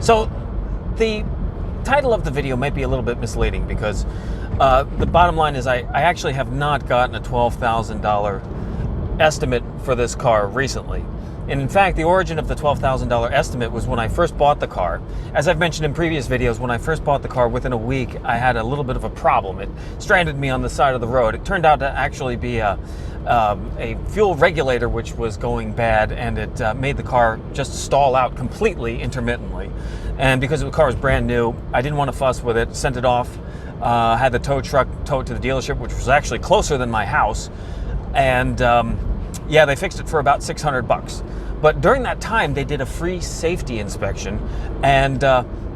So the title of the video might be a little bit misleading because the bottom line is I actually have not gotten a $12,000 estimate for this car recently. And in fact, the origin of the $12,000 estimate was when I first bought the car. As I've mentioned in previous videos, when I first bought the car, within a week, I had a little bit of a problem. It stranded me on the side of the road. It turned out to actually be a fuel regulator which was going bad, and it made the car just stall out completely intermittently. And because the car was brand new, I didn't want to fuss with it, sent it off, had the tow truck tow it to the dealership, which was actually closer than my house. And yeah, they fixed it for about $600. But during that time, they did a free safety inspection, and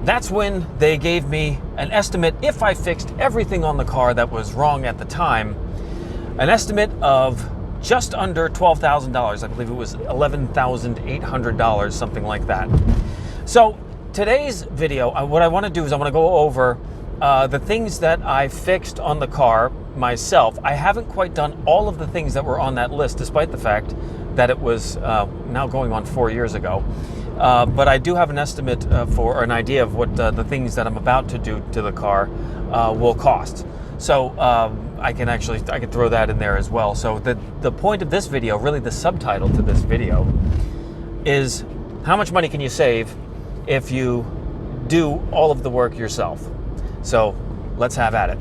that's when they gave me an estimate, if I fixed everything on the car that was wrong at the time, an estimate of just under $12,000. I believe it was $11,800, something like that. So today's video, what I want to do is I want to go over the things that I fixed on the car myself. I haven't quite done all of the things that were on that list, despite the fact that it was now going on 4 years ago. But I do have an estimate or an idea of what the things that I'm about to do to the car will cost. So I can throw that in there as well. So the point of this video, really the subtitle to this video, is how much money can you save if you do all of the work yourself? So let's have at it.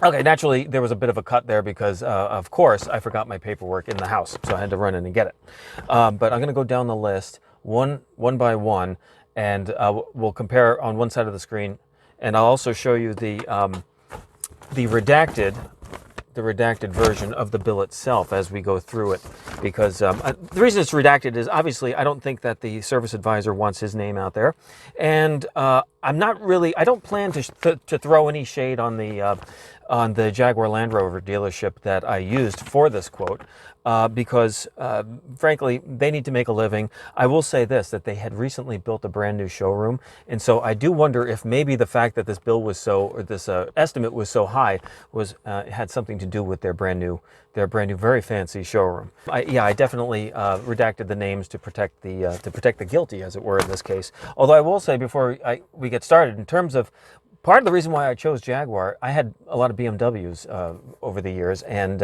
Okay, naturally there was a bit of a cut there because of course I forgot my paperwork in the house, so I had to run in and get it. But I'm going to go down the list one by one, and we'll compare on one side of the screen, and I'll also show you the redacted version of the bill itself as we go through it, because the reason it's redacted is obviously I don't think that the service advisor wants his name out there, and I don't plan to throw any shade on the Jaguar Land Rover dealership that I used for this quote, because frankly they need to make a living. I will say this, that they had recently built a brand new showroom, and so I do wonder if maybe the fact that this bill was this estimate was so high had something to do with their brand new very fancy showroom. I definitely redacted the names to protect the guilty, as it were, in this case. Although I will say before we get started, in terms of part of the reason why I chose Jaguar, I had a lot of BMWs over the years, and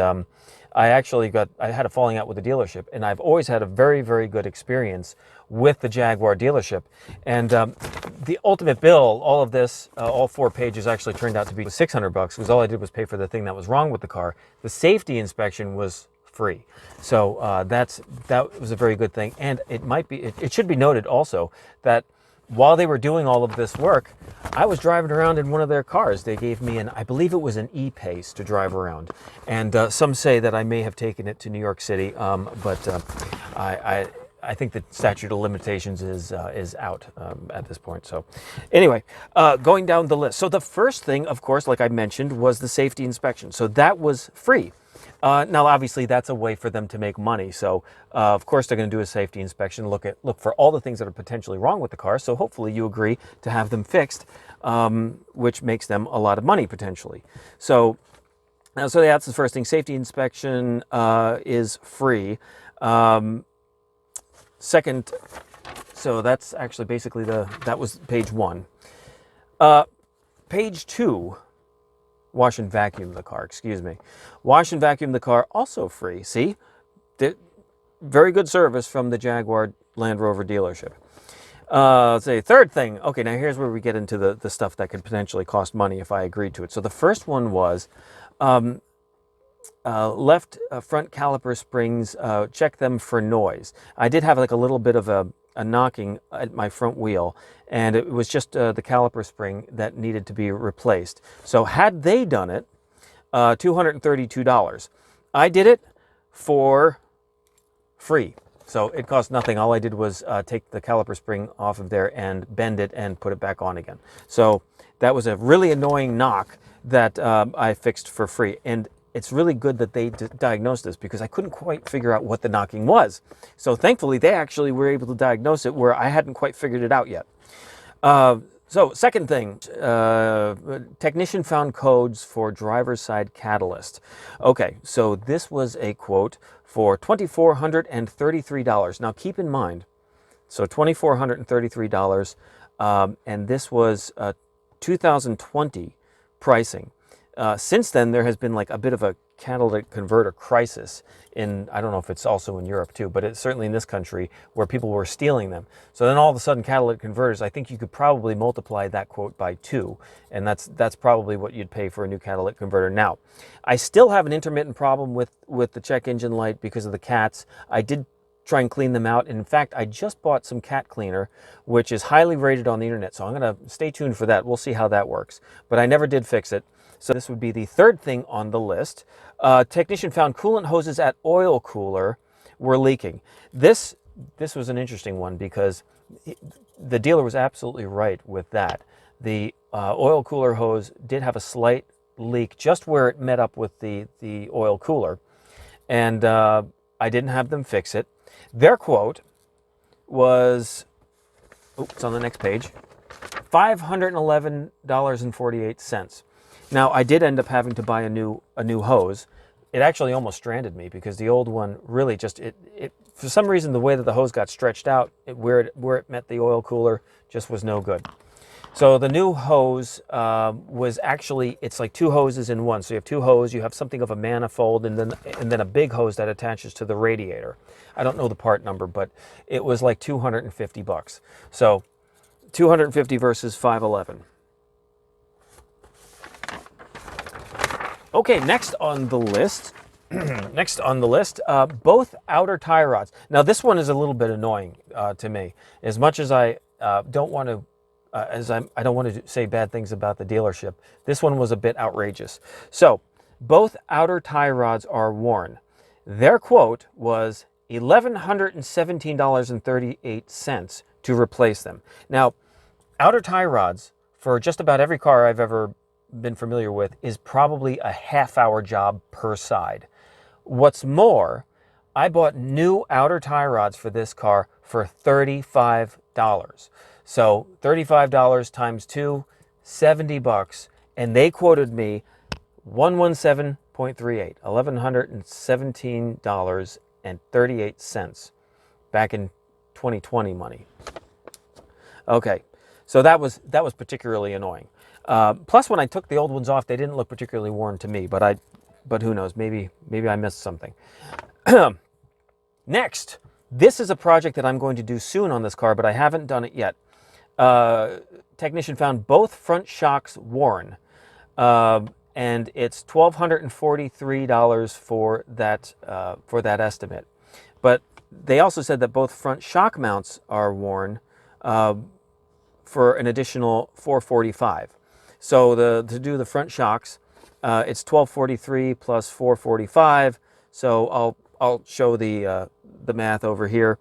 I had a falling out with the dealership, and I've always had a very, very good experience with the Jaguar dealership. And the ultimate bill, all of this, all 4 pages actually turned out to be $600, because all I did was pay for the thing that was wrong with the car. The safety inspection was free. So that was a very good thing. And it should be noted also that while they were doing all of this work, I was driving around in one of their cars. They gave me I believe it was an E-Pace to drive around. And some say that I may have taken it to New York City, but I think the statute of limitations is out at this point. So anyway, going down the list. So the first thing, of course, like I mentioned, was the safety inspection. So that was free. Now, obviously, that's a way for them to make money. So, of course, they're going to do a safety inspection, look for all the things that are potentially wrong with the car. So hopefully you agree to have them fixed, which makes them a lot of money potentially. So that's the first thing. Safety inspection is free. Second, so that's actually basically that was page 1. Page 2. Wash and vacuum the car, excuse me. Wash and vacuum the car, also free. See? Very good service from the Jaguar Land Rover dealership. Let's say third thing. Okay, now here's where we get into the stuff that could potentially cost money if I agreed to it. So the first one was left front caliper springs, check them for noise. I did have like a little bit of a knocking at my front wheel, and it was just the caliper spring that needed to be replaced. So had they done it, $232. I did it for free. So it cost nothing. All I did was take the caliper spring off of there and bend it and put it back on again. So that was a really annoying knock that I fixed for free. And it's really good that they diagnosed this, because I couldn't quite figure out what the knocking was. So thankfully, they actually were able to diagnose it where I hadn't quite figured it out yet. So second thing, technician found codes for driver's side catalyst. Okay, so this was a quote for $2,433. Now keep in mind, so $2,433, and this was 2020 pricing. Since then, there has been like a bit of a catalytic converter crisis in, I don't know if it's also in Europe too, but it's certainly in this country where people were stealing them. So then all of a sudden catalytic converters, I think you could probably multiply that quote by 2, and that's probably what you'd pay for a new catalytic converter. Now, I still have an intermittent problem with the check engine light because of the cats. I did try and clean them out. And in fact, I just bought some cat cleaner, which is highly rated on the internet. So I'm going to stay tuned for that. We'll see how that works. But I never did fix it. So this would be the third thing on the list. Technician found coolant hoses at oil cooler were leaking. This was an interesting one because the dealer was absolutely right with that. The oil cooler hose did have a slight leak just where it met up with the oil cooler. And I didn't have them fix it. Their quote was, it's on the next page, $511.48. Now, I did end up having to buy a new hose. It actually almost stranded me because the old one really just, for some reason, the way that the hose got stretched out, where it met the oil cooler, just was no good. So the new hose was actually, it's like 2 hoses in one. So you have 2 hoses, you have something of a manifold, and then a big hose that attaches to the radiator. I don't know the part number, but it was like $250. So 250 versus 511. Okay, next on the list, both outer tie rods. Now this one is a little bit annoying to me. As much as I don't want to, I don't want to say bad things about the dealership, this one was a bit outrageous. So both outer tie rods are worn. Their quote was $1,117.38 to replace them. Now, outer tie rods for just about every car I've ever been familiar with is probably a half-hour job per side. What's more, I bought new outer tie rods for this car for $35. So $35 times 2, $70, and they quoted me $117.38, $1,117.38 back in 2020 money. Okay, so that was particularly annoying. Plus, when I took the old ones off, they didn't look particularly worn to me. But who knows? Maybe I missed something. Next, this is a project that I'm going to do soon on this car, but I haven't done it yet. Technician found both front shocks worn, and it's $1,243 for that estimate. But they also said that both front shock mounts are worn for an additional $445. So to do the front shocks, it's $1,243 plus $445. So I'll show the math over here.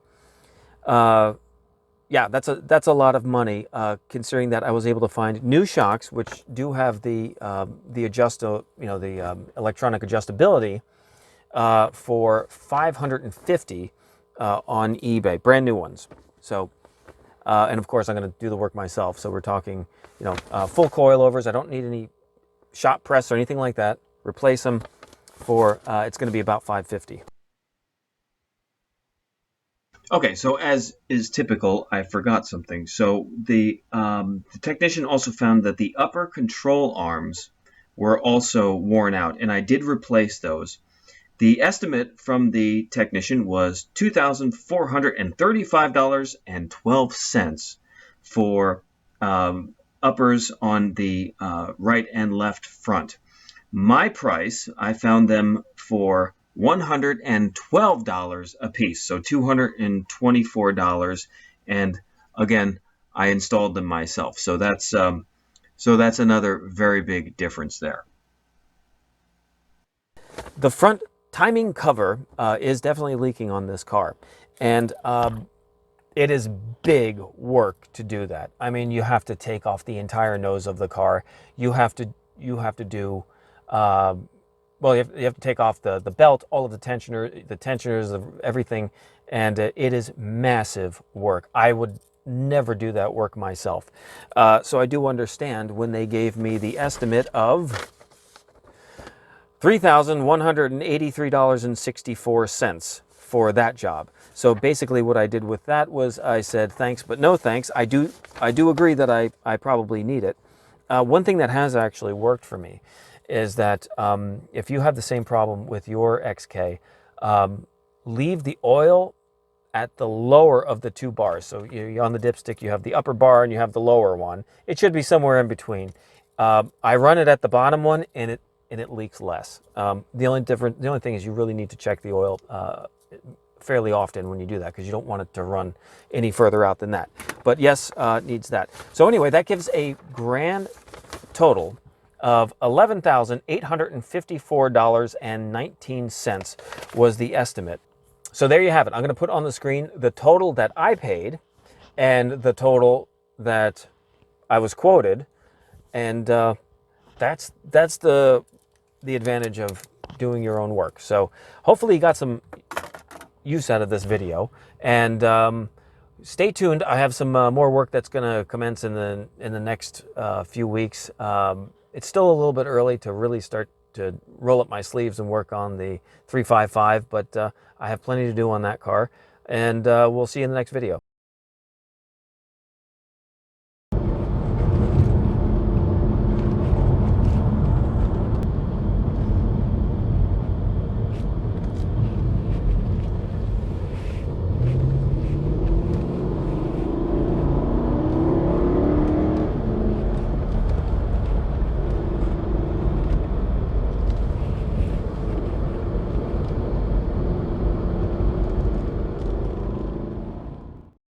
Yeah, that's a lot of money, considering that I was able to find new shocks which do have the electronic adjustability for $550 on eBay, brand new ones. So, and of course I'm going to do the work myself. So we're talking, full coilovers. I don't need any shop press or anything like that. Replace them for it's going to be about $550. Okay, so as is typical, I forgot something. So the technician also found that the upper control arms were also worn out, and I did replace those. The estimate from the technician was $2,435.12 for uppers on the right and left front. My price, I found them for $112 a piece, so $224, and again, I installed them myself. So that's another very big difference there. The front timing cover is definitely leaking on this car, and it is big work to do that. I mean, you have to take off the entire nose of the car. You have to do well, you have to take off the belt, all of the tensioners, everything, and it is massive work. I would never do that work myself. So I do understand when they gave me the estimate of $3,183.64 for that job. So basically what I did with that was I said, thanks, but no thanks. I do agree that I probably need it. One thing that has actually worked for me is that if you have the same problem with your XK, leave the oil at the lower of the two bars. So on the dipstick, you have the upper bar and you have the lower one. It should be somewhere in between. I run it at the bottom one, and it leaks less. The only thing is you really need to check the oil fairly often when you do that, because you don't want it to run any further out than that. But yes, it needs that. So anyway, that gives a grand total of $11,854.19 was the estimate. So there you have it. I'm going to put on the screen the total that I paid and the total that I was quoted, and that's the advantage of doing your own work. So hopefully you got some use out of this video, and stay tuned. I have some more work that's going to commence in the next few weeks. It's still a little bit early to really start to roll up my sleeves and work on the 355, but I have plenty to do on that car, and we'll see you in the next video.